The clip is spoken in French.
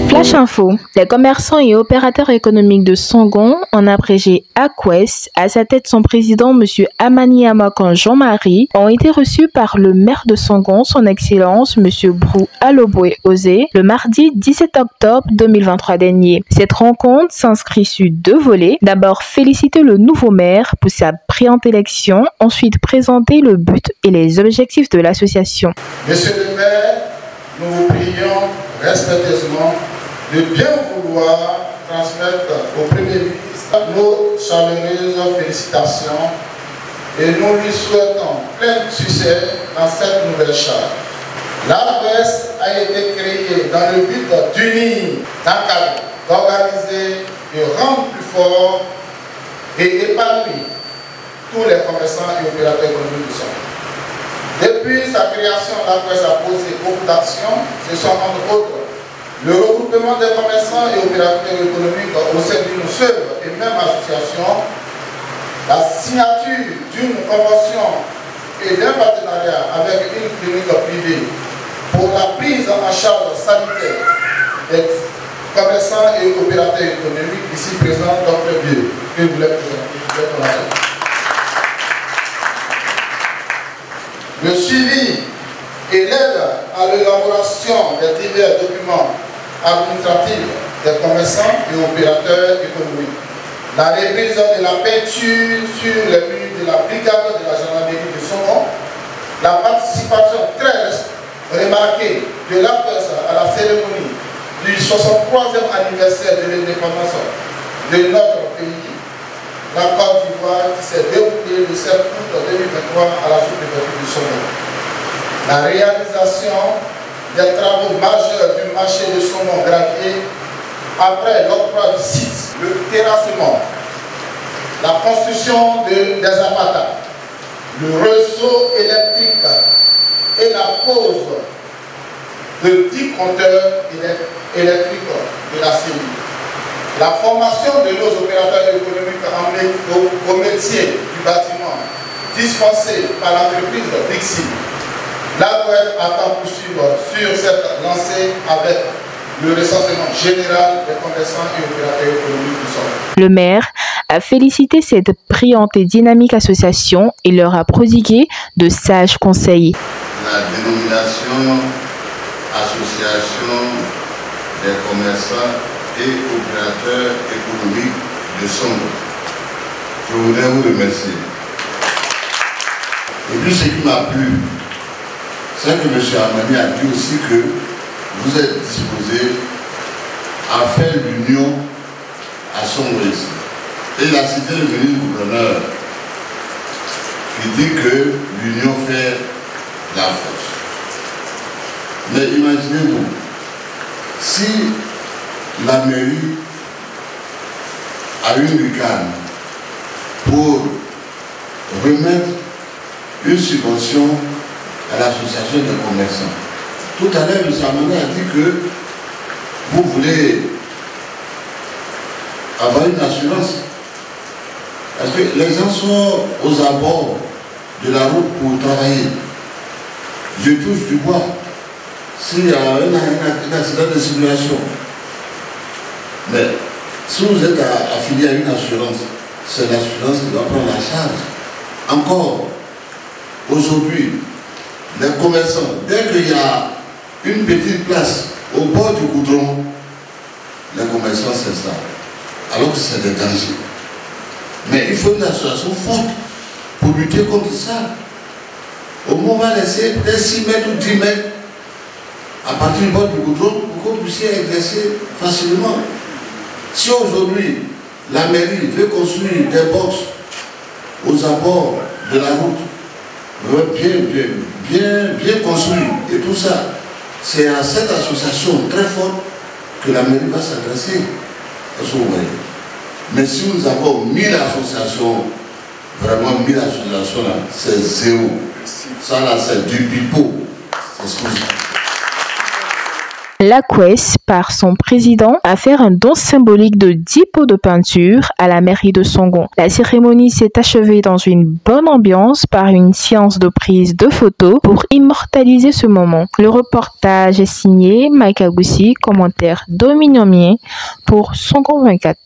Flash Info. Les commerçants et opérateurs économiques de Songon, en abrégé AQUES, à sa tête son président M. Amani Amakan Jean-Marie, ont été reçus par le maire de Songon, son Excellence M. Brou Alobwe Osé, le mardi 17 octobre 2023 dernier. Cette rencontre s'inscrit sur deux volets. D'abord, féliciter le nouveau maire pour sa brillante élection, ensuite présenter le but et les objectifs de l'association. Monsieur le maire, nous vous prions respectueusement de bien vouloir transmettre au Premier ministre nos chaleureuses félicitations et nous lui souhaitons plein succès dans cette nouvelle charge. L'AQUES a été créée dans le but d'unir, d'encadrer, d'organiser, de rendre plus fort et épanouir tous les commerçants et opérateurs économiques du Songon. Depuis sa création, l'AQUES a posé beaucoup d'actions. Ce sont entre autres le regroupement des commerçants et opérateurs économiques au sein d'une seule et même association, la signature d'une convention et d'un partenariat avec une clinique privée pour la prise en charge sanitaire des commerçants et opérateurs économiques, ici présent Dr Bieu, que vous voulez présenter. Le suivi et l'aide à l'élaboration des divers documents administratifs des commerçants et opérateurs économiques. La reprise de la peinture sur les murs de la brigade de la gendarmerie de Songon. La participation très remarquée de l'AQUES à la cérémonie du 63e anniversaire de l'indépendance de notre pays, la Côte d'Ivoire, qui s'est déroulée le 7 août 2023 à la sous-préfecture du Songon. La réalisation des travaux majeurs du marché de Songon gravier après l'octroi du site, le terrassement, la construction des abattoirs, le réseau électrique et la pose de 10 compteurs électriques de la série. La formation de nos opérateurs économiques au métier du bâtiment dispensée par l'entreprise Dixie. L'AQUES attend poursuivre sur cette lancée avec le recensement général des commerçants et opérateurs économiques du Songon. Le maire a félicité cette brillante et dynamique association et leur a prodigué de sages conseils. La dénomination Association des commerçants et opérateurs économiques de Songon. Je voudrais vous remercier. Et puis ce qui m'a plu, c'est que M. Amani a dit aussi que vous êtes disposé à faire l'union à Songon ici. Et il a cité le ministre-gouverneur qui dit que l'union fait la force. Mais imaginez-vous, si la mairie a une lucane pour remettre une subvention à l'association des commerçants. Tout à l'heure, M. Amani a dit que vous voulez avoir une assurance. Parce que les gens sont aux abords de la route pour travailler. Je touche du bois. S'il y a un accident de circulation, mais si vous êtes affilié à une assurance, c'est l'assurance qui doit prendre la charge. Encore, aujourd'hui, les commerçants, dès qu'il y a une petite place au bord du goudron, les commerçants s'installent. Alors que c'est des dangers. Mais il faut une association forte pour lutter contre ça. Au moins, on va laisser peut-être 6 mètres ou 10 mètres à partir du bord du goudron pour que vous puissiez exercer facilement. Si aujourd'hui, la mairie veut construire des boxes aux abords de la route, bien construit et tout ça, c'est à cette association très forte que la mairie va s'adresser. Mais si nous avons 1000 associations, vraiment 1000 associations, c'est zéro. Ça là, c'est du pipeau. C'est ce que l'AQUES, par son président, à faire un don symbolique de 10 pots de peinture à la mairie de Songon. La cérémonie s'est achevée dans une bonne ambiance par une séance de prise de photos pour immortaliser ce moment. Le reportage est signé Mike Agoussi, commentaire Dominion Mien pour Songon 24.